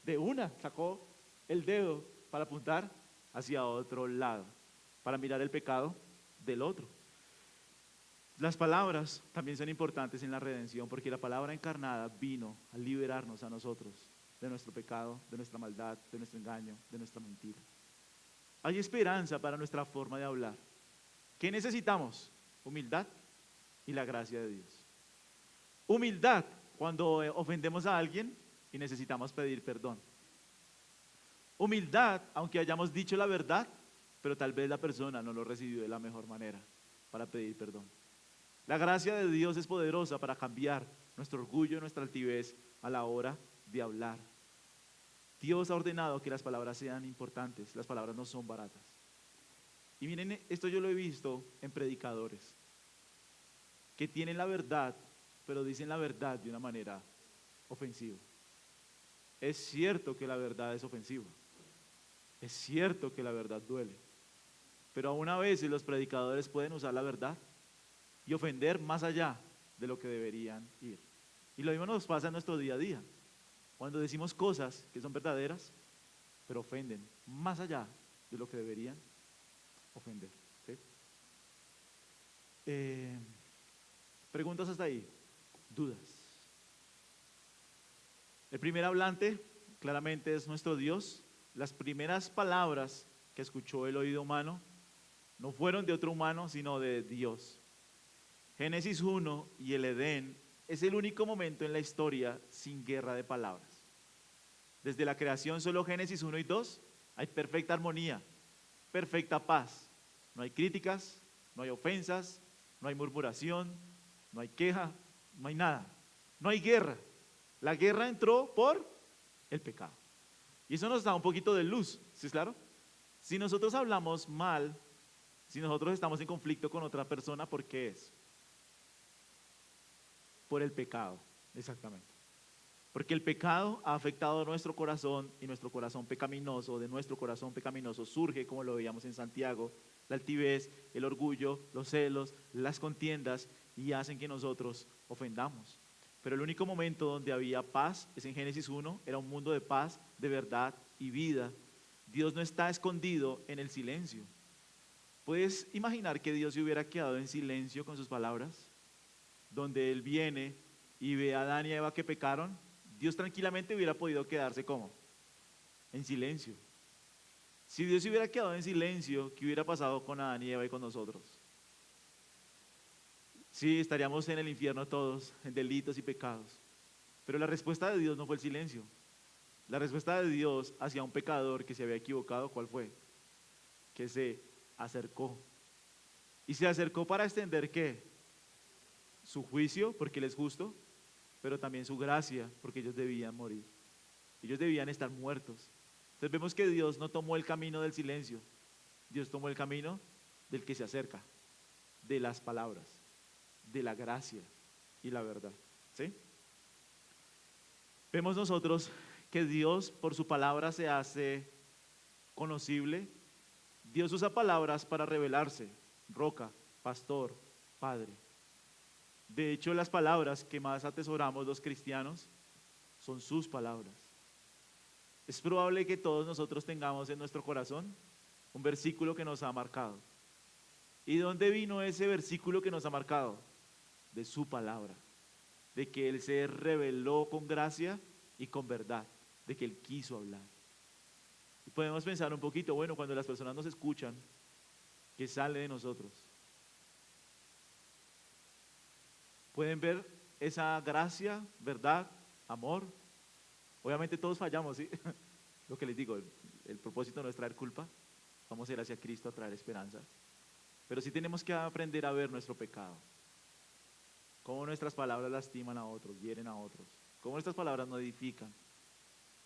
De una sacó el dedo para apuntar hacia otro lado, para mirar el pecado del otro. Las palabras también son importantes en la redención, porque la palabra encarnada vino a liberarnos a nosotros de nuestro pecado, de nuestra maldad, de nuestro engaño, de nuestra mentira. Hay esperanza para nuestra forma de hablar. ¿Qué necesitamos? Humildad y la gracia de Dios. Humildad cuando ofendemos a alguien y necesitamos pedir perdón. Humildad, aunque hayamos dicho la verdad, pero tal vez la persona no lo recibió de la mejor manera para pedir perdón. La gracia de Dios es poderosa para cambiar nuestro orgullo, nuestra altivez a la hora de hablar. Dios ha ordenado que las palabras sean importantes, las palabras no son baratas. Y miren, esto yo lo he visto en predicadores que tienen la verdad, pero dicen la verdad de una manera ofensiva. Es cierto que la verdad es ofensiva, es cierto que la verdad duele, pero aún a veces los predicadores pueden usar la verdad y ofender más allá de lo que deberían ir. Y lo mismo nos pasa en nuestro día a día, cuando decimos cosas que son verdaderas, pero ofenden más allá de lo que deberían ofender. ¿Sí? Preguntas hasta ahí, dudas. El primer hablante claramente es nuestro Dios. Las primeras palabras que escuchó el oído humano no fueron de otro humano, sino de Dios. Génesis 1 y el Edén es el único momento en la historia sin guerra de palabras. Desde la creación, solo Génesis 1 y 2, hay perfecta armonía, perfecta paz. No hay críticas, no hay ofensas, no hay murmuración, no hay queja, no hay nada. No hay guerra. La guerra entró por el pecado. Y eso nos da un poquito de luz, ¿sí es claro? Si nosotros hablamos mal, si nosotros estamos en conflicto con otra persona, ¿por qué es? Por el pecado, exactamente. Porque el pecado ha afectado nuestro corazón y nuestro corazón pecaminoso, de nuestro corazón pecaminoso surge, como lo veíamos en Santiago, la altivez, el orgullo, los celos, las contiendas y hacen que nosotros ofendamos. Pero el único momento donde había paz es en Génesis 1, era un mundo de paz, de verdad y vida. Dios no está escondido en el silencio. ¿Puedes imaginar que Dios se hubiera quedado en silencio con sus palabras? Donde Él viene y ve a Adán y a Eva que pecaron, Dios tranquilamente hubiera podido quedarse ¿cómo? En silencio. Si Dios se hubiera quedado en silencio, ¿qué hubiera pasado con Adán y Eva y con nosotros? Sí, estaríamos en el infierno todos, en delitos y pecados. Pero la respuesta de Dios no fue el silencio. La respuesta de Dios hacia un pecador que se había equivocado, ¿cuál fue? Que se acercó. Y se acercó para extender ¿qué? Su juicio, porque Él es justo, pero también su gracia, porque ellos debían morir. Ellos debían estar muertos. Entonces vemos que Dios no tomó el camino del silencio. Dios tomó el camino del que se acerca, de las palabras, de la gracia y la verdad. ¿Sí? Vemos nosotros que Dios por su palabra se hace conocible. Dios usa palabras para revelarse: roca, pastor, padre. De hecho, las palabras que más atesoramos los cristianos son sus palabras. Es probable que todos nosotros tengamos en nuestro corazón un versículo que nos ha marcado. ¿Y de dónde vino ese versículo que nos ha marcado? De su palabra, de que Él se reveló con gracia y con verdad, de que Él quiso hablar. Y podemos pensar un poquito, bueno, cuando las personas nos escuchan, ¿qué sale de nosotros? ¿Pueden ver esa gracia, verdad, amor? Obviamente todos fallamos, ¿sí? Lo que les digo, el propósito no es traer culpa, vamos a ir hacia Cristo a traer esperanza. Pero sí tenemos que aprender a ver nuestro pecado. Cómo nuestras palabras lastiman a otros, hieren a otros. Cómo nuestras palabras no edifican.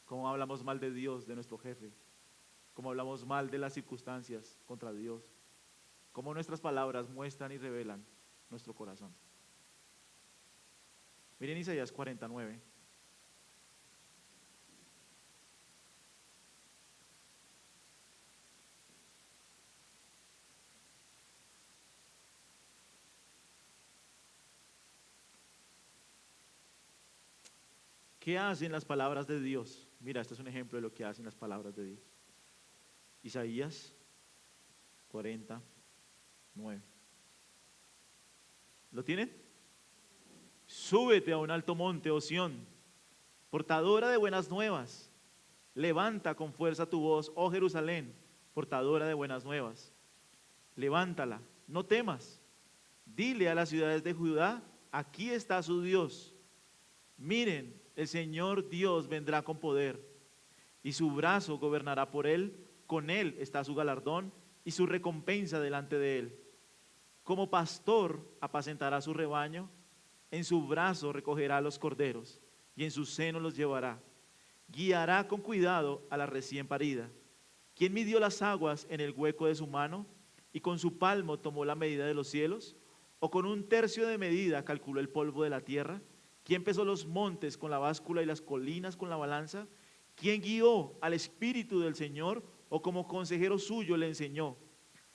Cómo hablamos mal de Dios, de nuestro jefe. Cómo hablamos mal de las circunstancias contra Dios. Cómo nuestras palabras muestran y revelan nuestro corazón. Miren Isaías 49. ¿Qué hacen las palabras de Dios? Mira, este es un ejemplo de lo que hacen las palabras de Dios. Isaías 49. ¿Lo tienen? Súbete a un alto monte, oh Sión, portadora de buenas nuevas. Levanta con fuerza tu voz, oh Jerusalén, portadora de buenas nuevas. Levántala, no temas. Dile a las ciudades de Judá, aquí está su Dios. Miren, el Señor Dios vendrá con poder y su brazo gobernará por él. Con él está su galardón y su recompensa delante de él. Como pastor apacentará su rebaño, en su brazo recogerá a los corderos y en su seno los llevará. Guiará con cuidado a la recién parida. ¿Quién midió las aguas en el hueco de su mano y con su palmo tomó la medida de los cielos? ¿O con un tercio de medida calculó el polvo de la tierra? ¿Quién pesó los montes con la báscula y las colinas con la balanza? ¿Quién guió al Espíritu del Señor o como consejero suyo le enseñó?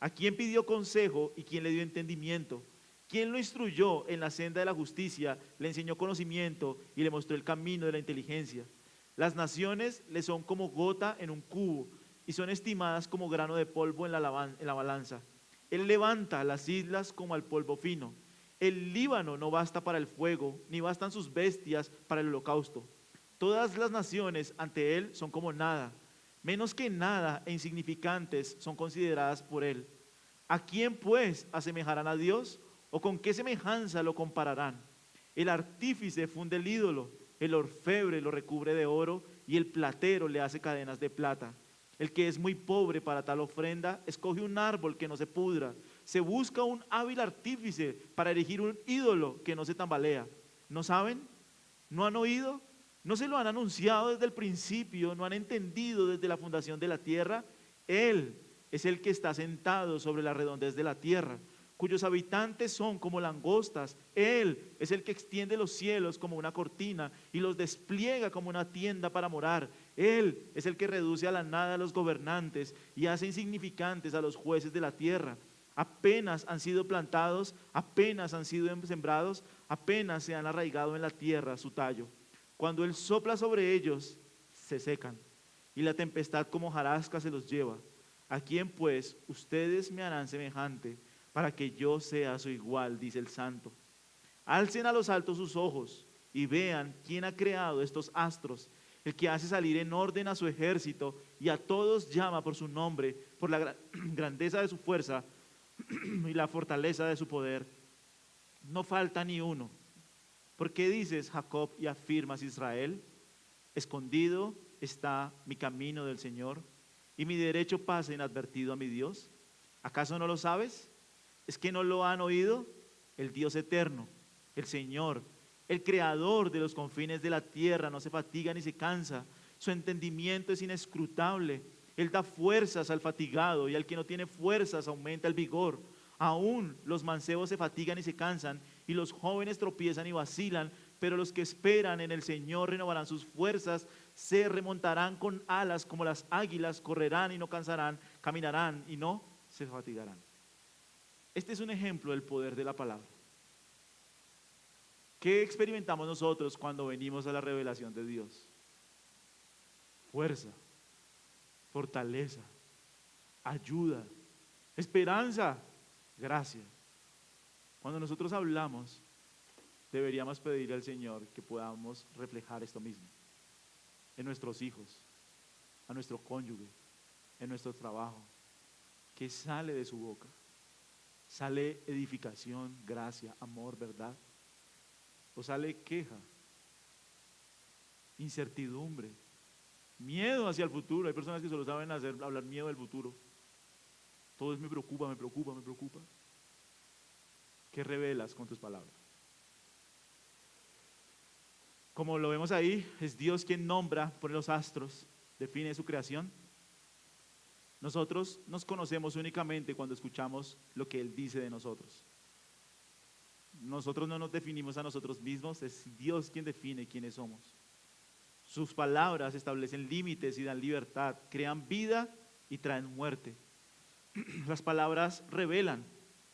¿A quién pidió consejo y quién le dio entendimiento? ¿Quién lo instruyó en la senda de la justicia, le enseñó conocimiento y le mostró el camino de la inteligencia? Las naciones le son como gota en un cubo y son estimadas como grano de polvo en la balanza. Él levanta las islas como al polvo fino. El Líbano no basta para el fuego, ni bastan sus bestias para el holocausto. Todas las naciones ante él son como nada, menos que nada e insignificantes son consideradas por él. ¿A quién pues asemejarán a Dios? ¿O con qué semejanza lo compararán? El artífice funde el ídolo, el orfebre lo recubre de oro y el platero le hace cadenas de plata. El que es muy pobre para tal ofrenda, escoge un árbol que no se pudra. Se busca un hábil artífice para erigir un ídolo que no se tambalea. ¿No saben? ¿No han oído? ¿No se lo han anunciado desde el principio? ¿No han entendido desde la fundación de la tierra? Él es el que está sentado sobre la redondez de la tierra, cuyos habitantes son como langostas. Él es el que extiende los cielos como una cortina y los despliega como una tienda para morar. Él es el que reduce a la nada a los gobernantes y hace insignificantes a los jueces de la tierra. Apenas han sido plantados, apenas han sido sembrados, apenas se han arraigado en la tierra su tallo. Cuando él sopla sobre ellos, se secan, y la tempestad como hojarasca se los lleva. ¿A quién pues ustedes me harán semejante para que yo sea su igual?, dice el Santo. Alcen a los altos sus ojos y vean quién ha creado estos astros, el que hace salir en orden a su ejército y a todos llama por su nombre, por la grandeza de su fuerza y la fortaleza de su poder. No falta ni uno. ¿Por qué dices Jacob y afirmas Israel? Escondido está mi camino del Señor y mi derecho pasa inadvertido a mi Dios. ¿Acaso no lo sabes? ¿Es que no lo han oído? El Dios eterno, el Señor, el creador de los confines de la tierra, no se fatiga ni se cansa. Su entendimiento es inescrutable. Él da fuerzas al fatigado y al que no tiene fuerzas aumenta el vigor. Aún los mancebos se fatigan y se cansan y los jóvenes tropiezan y vacilan, pero los que esperan en el Señor renovarán sus fuerzas, se remontarán con alas como las águilas, correrán y no cansarán, caminarán y no se fatigarán. Este es un ejemplo del poder de la palabra. ¿Qué experimentamos nosotros cuando venimos a la revelación de Dios? Fuerza, fortaleza, ayuda, esperanza, gracia. Cuando nosotros hablamos, deberíamos pedirle al Señor que podamos reflejar esto mismo en nuestros hijos, a nuestro cónyuge, en nuestro trabajo. ¿Qué sale de su boca? ¿Sale edificación, gracia, amor, verdad? ¿O sale queja, incertidumbre, miedo hacia el futuro? Hay personas que solo saben hablar miedo del futuro. Todo es me preocupa, me preocupa, me preocupa. ¿Qué revelas con tus palabras? Como lo vemos ahí, es Dios quien nombra, pone los astros, define su creación. Nosotros nos conocemos únicamente cuando escuchamos lo que Él dice de nosotros. Nosotros no nos definimos a nosotros mismos, es Dios quien define quiénes somos. Sus palabras establecen límites y dan libertad, crean vida y traen muerte. Las palabras revelan,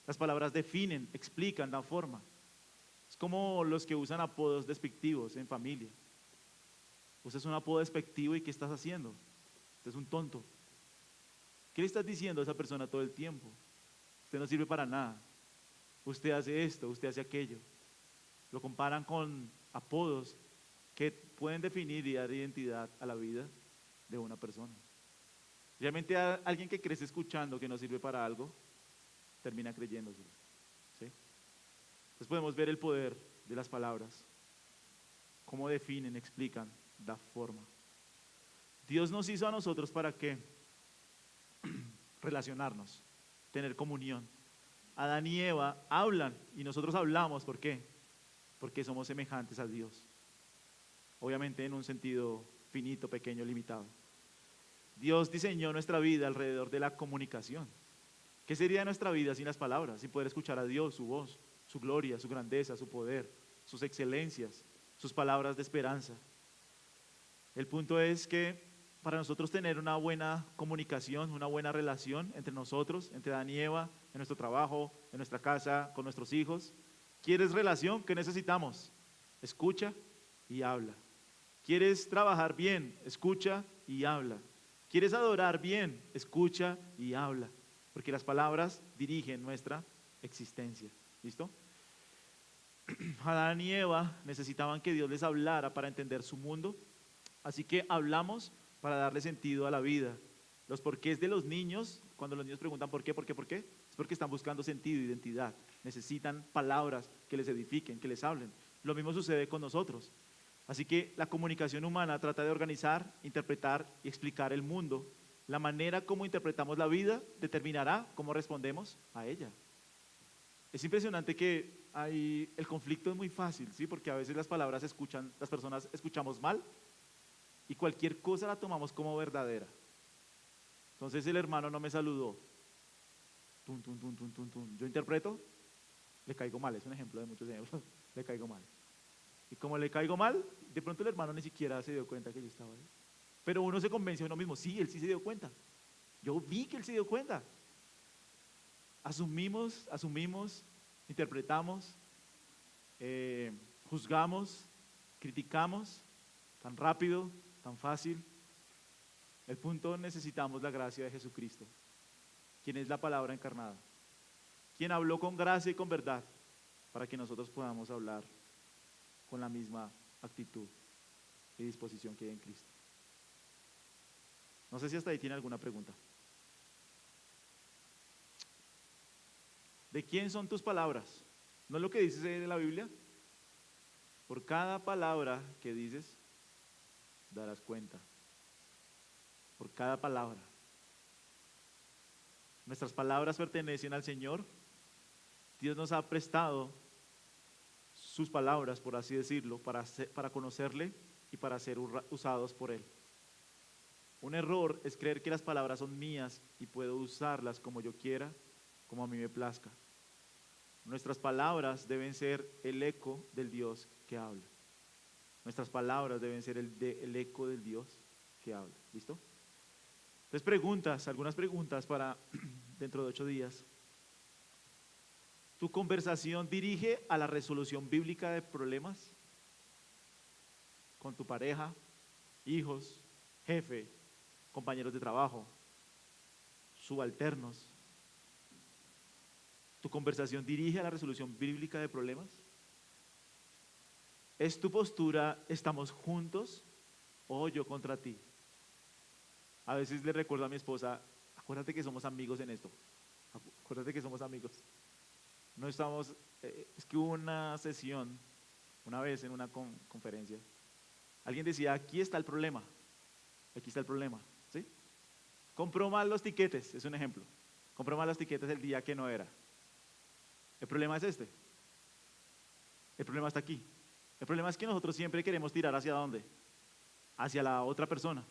las palabras definen, explican, dan forma. Es como los que usan apodos despectivos en familia. Usas un apodo despectivo y ¿qué estás haciendo? Usted es un tonto. ¿Qué le estás diciendo a esa persona todo el tiempo? Usted no sirve para nada. Usted hace esto, usted hace aquello. Lo comparan con apodos que pueden definir y dar identidad a la vida de una persona. Realmente alguien que crece escuchando que no sirve para algo, termina creyéndoselo. ¿Sí? Entonces podemos ver el poder de las palabras, cómo definen, explican, da forma. Dios nos hizo a nosotros para qué? Relacionarnos, tener comunión. Adán y Eva hablan y nosotros hablamos, ¿por qué? Porque somos semejantes a Dios. Obviamente en un sentido finito, pequeño, limitado. Dios diseñó nuestra vida alrededor de la comunicación. ¿Qué sería nuestra vida sin las palabras? Sin poder escuchar a Dios, su voz, su gloria, su grandeza, su poder, sus excelencias, sus palabras de esperanza. El punto es que para nosotros tener una buena comunicación, una buena relación entre nosotros, entre Adán y Eva, en nuestro trabajo, en nuestra casa, con nuestros hijos. ¿Quieres relación? ¿Qué necesitamos? Escucha y habla. ¿Quieres trabajar bien? Escucha y habla. ¿Quieres adorar bien? Escucha y habla. Porque las palabras dirigen nuestra existencia. ¿Listo? Adán y Eva necesitaban que Dios les hablara para entender su mundo Así que hablamos para darle sentido a la vida. Los porqués de los niños, cuando los niños preguntan por qué, es porque están buscando sentido, identidad. Necesitan palabras que les edifiquen, que les hablen. Lo mismo sucede con nosotros. Así que la comunicación humana trata de organizar, interpretar y explicar el mundo. La manera como interpretamos la vida determinará cómo respondemos a ella. Es impresionante que el conflicto es muy fácil, ¿sí? Porque a veces las personas escuchamos mal y cualquier cosa la tomamos como verdadera. Entonces el hermano no me saludó. Tum, tum, tum, tum, tum, tum. Yo interpreto, le caigo mal, es un ejemplo de muchos ejemplos, le caigo mal. Y como le caigo mal, de pronto el hermano ni siquiera se dio cuenta que yo estaba ahí. Pero uno se convence a uno mismo, sí, él sí se dio cuenta. Yo vi que él se dio cuenta. Asumimos, interpretamos, juzgamos, criticamos, tan rápido, tan fácil. El punto, necesitamos la gracia de Jesucristo, quien es la palabra encarnada, quien habló con gracia y con verdad, para que nosotros podamos hablar con la misma actitud y disposición que hay en Cristo. No sé si hasta ahí tiene alguna pregunta. ¿De quién son tus palabras? ¿No es lo que dice de la Biblia? Por cada palabra que dices, darás cuenta. Por cada palabra. Nuestras palabras pertenecen al Señor. Dios nos ha prestado sus palabras, por así decirlo, para conocerle y para ser usados por Él. Un error es creer que las palabras son mías y puedo usarlas como yo quiera, como a mí me plazca. Nuestras palabras deben ser el eco del Dios que habla. Nuestras palabras deben ser el eco del Dios que habla. ¿Listo? Entonces algunas preguntas para dentro de 8 días. ¿Tu conversación dirige a la resolución bíblica de problemas? Con tu pareja, hijos, jefe, compañeros de trabajo, subalternos. ¿Tu conversación dirige a la resolución bíblica de problemas? ¿Es tu postura, estamos juntos o yo contra ti? A veces le recuerdo a mi esposa, acuérdate que somos amigos en esto. Acuérdate que somos amigos. No estamos, es que hubo una sesión, una vez en una conferencia, alguien decía, aquí está el problema, ¿sí? Compró mal los tiquetes, es un ejemplo. Compró mal los tiquetes el día que no era. El problema es este. El problema está aquí. El problema es que nosotros siempre queremos tirar ¿hacia dónde? Hacia la otra persona.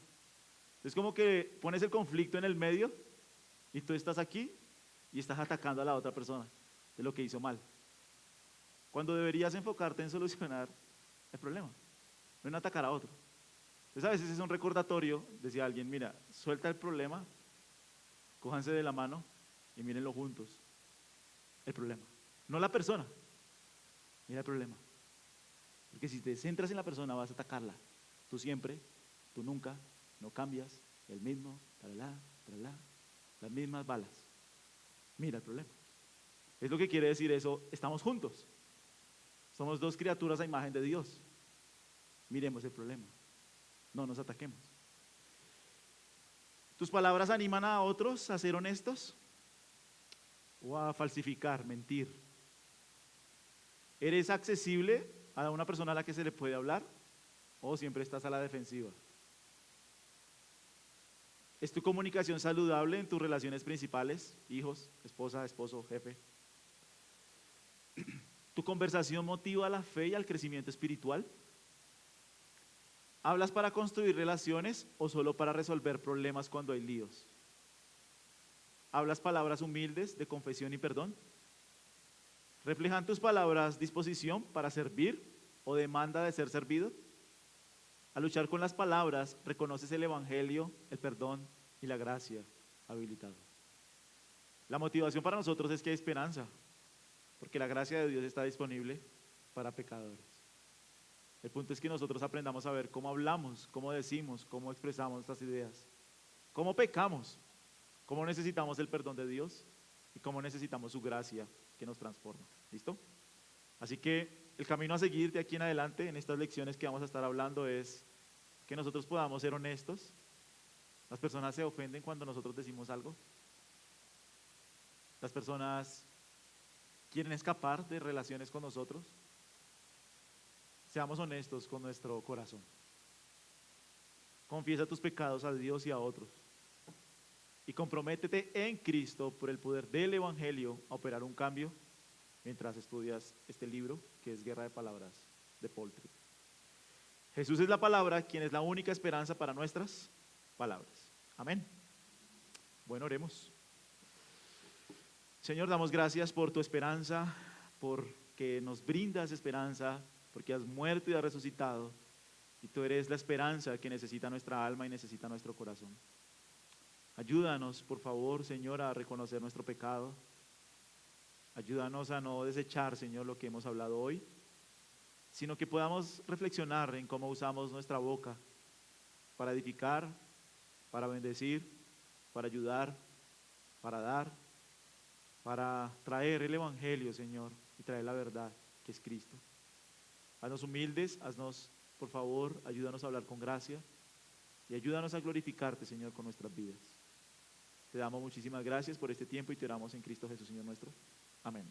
Es como que pones el conflicto en el medio y tú estás aquí y estás atacando a la otra persona de lo que hizo mal. Cuando deberías enfocarte en solucionar el problema, no en atacar a otro. Entonces a veces es un recordatorio, decía alguien, mira, suelta el problema, cójanse de la mano y mírenlo juntos. El problema, no la persona, mira el problema. Porque si te centras en la persona vas a atacarla. Tú siempre, tú nunca, no cambias, el mismo, las mismas balas. Mira el problema. Es lo que quiere decir eso, estamos juntos. Somos dos criaturas a imagen de Dios. Miremos el problema. No nos ataquemos. ¿Tus palabras animan a otros a ser honestos? ¿O a falsificar, mentir? ¿Eres accesible a una persona a la que se le puede hablar? ¿O siempre estás a la defensiva? ¿Es tu comunicación saludable en tus relaciones principales? Hijos, esposa, esposo, jefe. ¿Tu conversación motiva la fe y al crecimiento espiritual? ¿Hablas para construir relaciones o solo para resolver problemas cuando hay líos? ¿Hablas palabras humildes de confesión y perdón? ¿Reflejan tus palabras disposición para servir o demanda de ser servido? Al luchar con las palabras, reconoces el evangelio, el perdón y la gracia habilitado. La motivación para nosotros es que hay esperanza, porque la gracia de Dios está disponible para pecadores. El punto es que nosotros aprendamos a ver cómo hablamos, cómo decimos, cómo expresamos nuestras ideas, cómo pecamos, cómo necesitamos el perdón de Dios y cómo necesitamos su gracia que nos transforma. ¿Listo? Así que el camino a seguir de aquí en adelante en estas lecciones que vamos a estar hablando es que nosotros podamos ser honestos. Las personas se ofenden cuando nosotros decimos algo. Las personas quieren escapar de relaciones con nosotros. Seamos honestos con nuestro corazón. Confiesa tus pecados a Dios y a otros. Y comprométete en Cristo por el poder del Evangelio a operar un cambio mientras estudias este libro que es Guerra de Palabras de Paul Tripp. Jesús es la palabra, quien es la única esperanza para nuestras palabras. Amén. Bueno, oremos. Señor, damos gracias por tu esperanza, porque nos brindas esperanza, porque has muerto y has resucitado, y tú eres la esperanza que necesita nuestra alma y necesita nuestro corazón. Ayúdanos, por favor, Señor, a reconocer nuestro pecado. Ayúdanos a no desechar, Señor, lo que hemos hablado hoy, sino que podamos reflexionar en cómo usamos nuestra boca para edificar, para bendecir, para ayudar, para dar, para traer el Evangelio, Señor, y traer la verdad, que es Cristo. Haznos humildes, haznos, por favor, ayúdanos a hablar con gracia y ayúdanos a glorificarte, Señor, con nuestras vidas. Te damos muchísimas gracias por este tiempo y te oramos en Cristo Jesús, Señor nuestro. Amén.